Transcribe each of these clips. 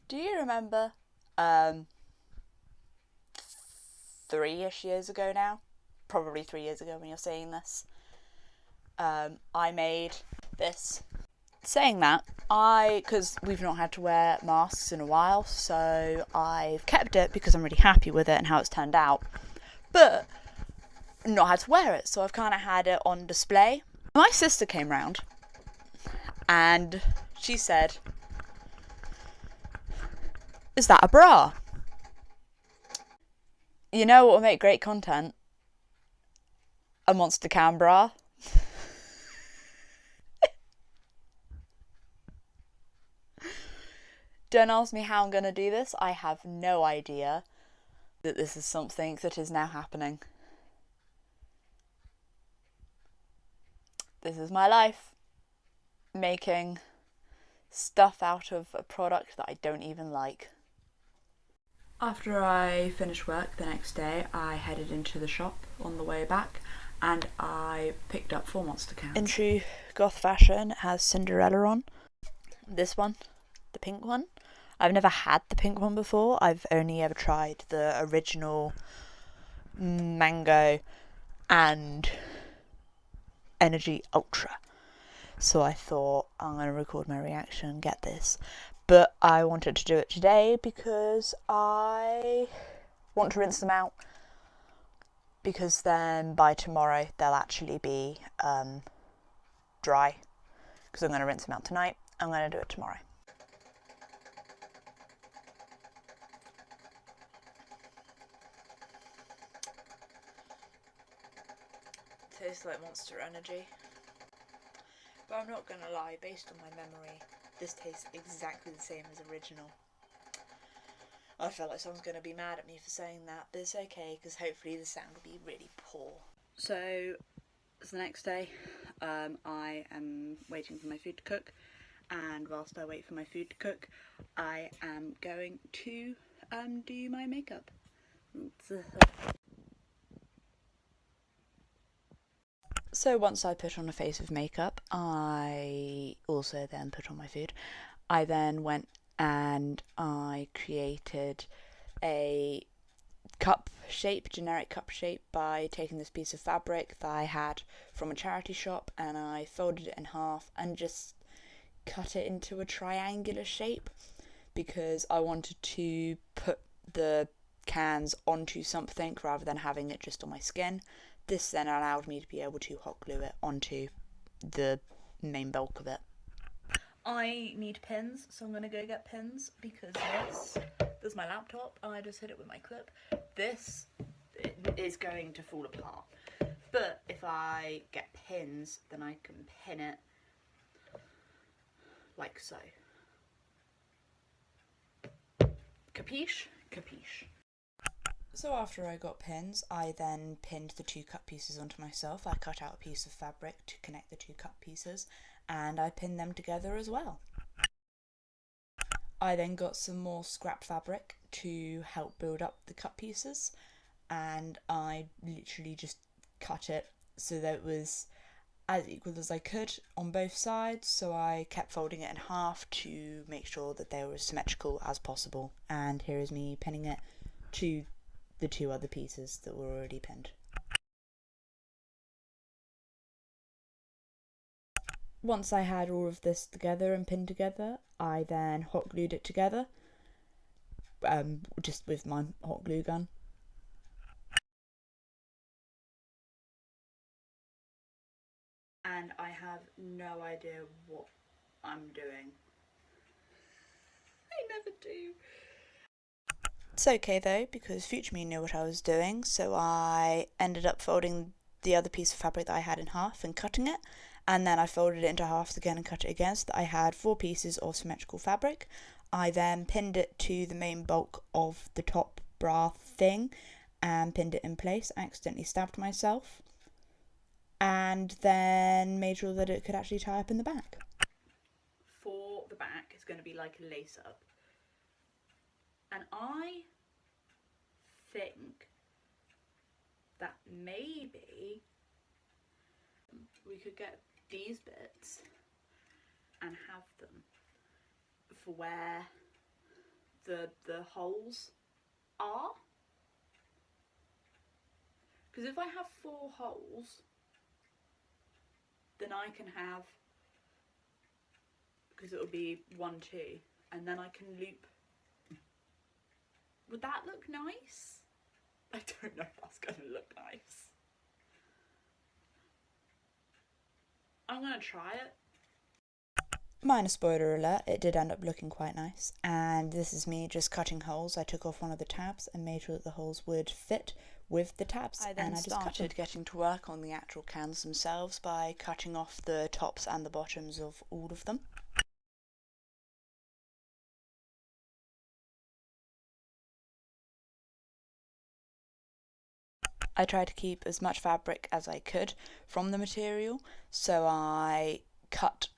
Do you remember 3-ish years ago now? Probably 3 years ago when you're saying this. I made this. Saying that, because we've not had to wear masks in a while, so I've kept it because I'm really happy with it and how it's turned out. But not had to wear it, so I've kind of had it on display. My sister came round and she said, "Is that a bra?" You know what will make great content? A monster can bra. Don't ask me how I'm going to do this. I have no idea that this is something that is now happening. This is my life. Making stuff out of a product that I don't even like. After I finished work the next day, I headed into the shop on the way back and I picked up 4 monster cans. In true goth fashion, it has Cinderella on. This one, the pink one. I've never had the pink one before. I've only ever tried the original mango and energy ultra. So I thought, I'm going to record my reaction and get this. But I wanted to do it today because I want to rinse them out. Because then by tomorrow they'll actually be dry. Because I'm going to rinse them out tonight. I'm going to do it tomorrow. Tastes like Monster Energy. But I'm not gonna lie, based on my memory, this tastes exactly the same as original. I feel like someone's gonna be mad at me for saying that, but it's okay, because hopefully the sound will be really poor. So, it's the next day. I am waiting for my food to cook, and whilst I wait for my food to cook, I am going to do my makeup. So once I put on a face of makeup, I also then put on my food. I then went and I created a generic cup shape, by taking this piece of fabric that I had from a charity shop and I folded it in half and just cut it into a triangular shape because I wanted to put the cans onto something rather than having it just on my skin. This then allowed me to be able to hot glue it onto the main bulk of it. I need pins, so I'm going to go get pins because there's my laptop. I just hit it with my clip. This is going to fall apart. But if I get pins, then I can pin it like so. Capiche? Capiche. So after I got pins, I then pinned the 2 cut pieces onto myself. I cut out a piece of fabric to connect the 2 cut pieces and I pinned them together as well. I then got some more scrap fabric to help build up the cut pieces and I literally just cut it so that it was as equal as I could on both sides, so I kept folding it in half to make sure that they were as symmetrical as possible. And here is me pinning it to the 2 other pieces that were already pinned. Once I had all of this together and pinned together, I then hot glued it together, just with my hot glue gun. And I have no idea what I'm doing. I never do. It's okay though, because future me knew what I was doing, so I ended up folding the other piece of fabric that I had in half and cutting it, and then I folded it into halves again and cut it again so that I had 4 pieces of symmetrical fabric. I then pinned it to the main bulk of the top bra thing and pinned it in place. I accidentally stabbed myself and then made sure that it could actually tie up in the back. For the back, it's going to be like a lace up. And I think that maybe we could get these bits and have them for where the holes are. Because if I have 4 holes, then I can have, because it will be 1, 2, and then I can loop. Would that look nice? I don't know if that's going to look nice. I'm going to try it. Minor spoiler alert, it did end up looking quite nice. And this is me just cutting holes. I took off one of the tabs and made sure that the holes would fit with the tabs. I then started getting to work on the actual cans themselves by cutting off the tops and the bottoms of all of them. I tried to keep as much fabric as I could from the material, so I cut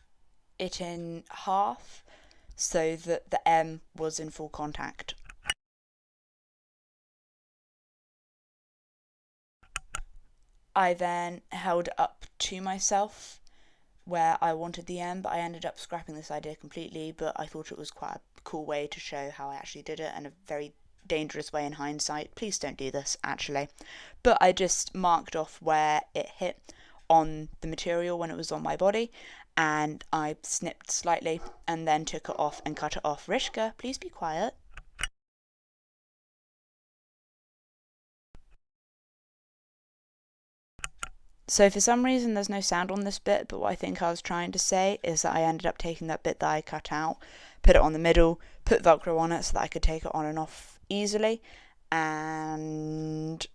it in half so that the M was in full contact. I then held it up to myself where I wanted the M, but I ended up scrapping this idea completely, but I thought it was quite a cool way to show how I actually did it, and a very dangerous way in hindsight. Please don't do this, actually. But I just marked off where it hit on the material when it was on my body, and I snipped slightly and then took it off and cut it off. Rishka, please be quiet. So for some reason there's no sound on this bit, but what I think I was trying to say is that I ended up taking that bit that I cut out, put it on the middle, put Velcro on it so that I could take it on and off easily, and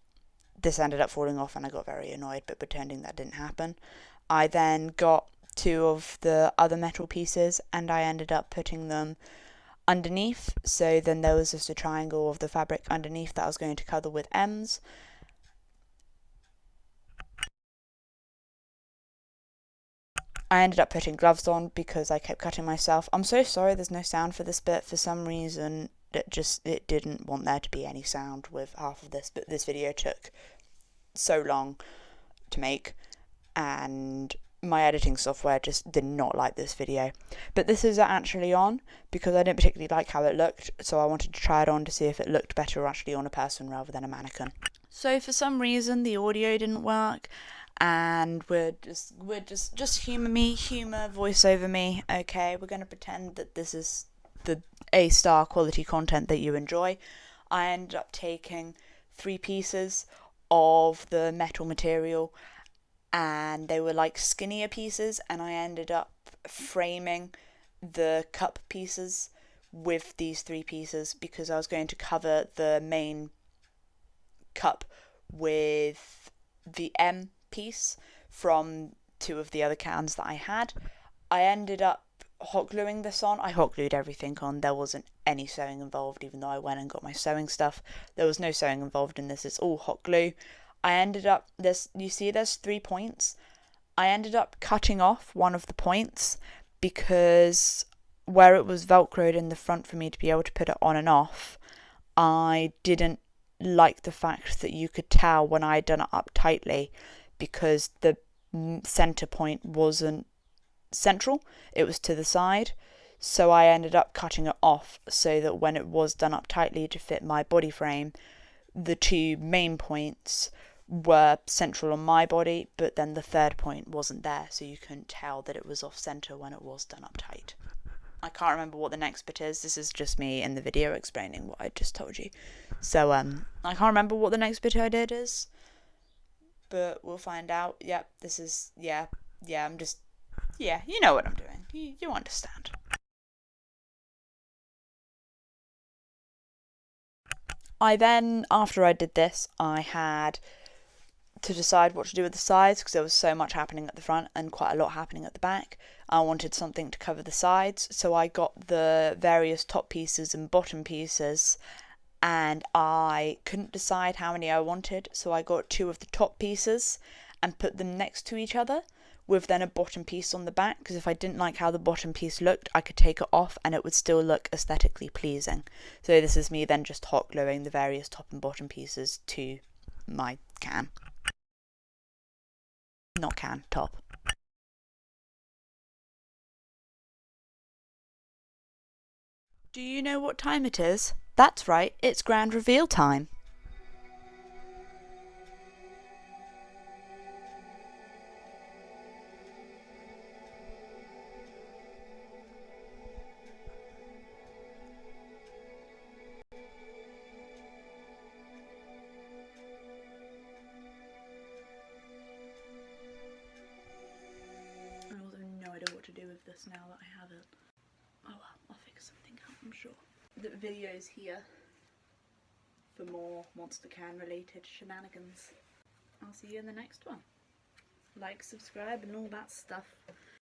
this ended up falling off and I got very annoyed, but pretending that didn't happen. I then got 2 of the other metal pieces and I ended up putting them underneath, so then there was just a triangle of the fabric underneath that I was going to cover with M's. I ended up putting gloves on because I kept cutting myself. I'm so sorry there's no sound for this bit. For some reason it didn't want there to be any sound with half of this, but this video took so long to make and my editing software just did not like this video. But this is actually on because I didn't particularly like how it looked, so I wanted to try it on to see if it looked better actually on a person rather than a mannequin. So for some reason the audio didn't work, and we're just humor voice over me. Okay, we're gonna pretend that this is the A-star quality content that you enjoy. I ended up taking 3 pieces of the metal material, and they were like skinnier pieces, and I ended up framing the cup pieces with these 3 pieces because I was going to cover the main cup with the M piece from 2 of the other cans that I had. I ended up hot gluing this on. I hot glued everything on. There wasn't any sewing involved, even though I went and got my sewing stuff. There was no sewing involved in this. It's all hot glue. I ended up, you see there's 3 points. I ended up cutting off one of the points because where it was velcroed in the front for me to be able to put it on and off, I didn't like the fact that you could tell when I had done it up tightly because the center point wasn't central, it was to the side. So I ended up cutting it off so that when it was done up tightly to fit my body frame, the 2 main points were central on my body, but then the 3rd point wasn't there, so you couldn't tell that it was off center when it was done up tight. I can't remember what the next bit is. This is just me in the video explaining what I just told you. So I can't remember what the next bit I did is, but we'll find out. Yep, this is, I'm just, you know what I'm doing. You understand. I then, after I did this, I had to decide what to do with the sides because there was so much happening at the front and quite a lot happening at the back. I wanted something to cover the sides, so I got the various top pieces and bottom pieces, and I couldn't decide how many I wanted, so I got 2 of the top pieces and put them next to each other with then a bottom piece on the back, because if I didn't like how the bottom piece looked, I could take it off and it would still look aesthetically pleasing. So this is me then just hot gluing the various top and bottom pieces to my can. Not can, top. Do you know what time it is? That's right, it's grand reveal time. I also have no idea what to do with this now that I have it. Oh well, I'll figure something out, I'm sure. The video's here for more Monster Can related shenanigans. I'll see you in the next one. Like, subscribe and all that stuff.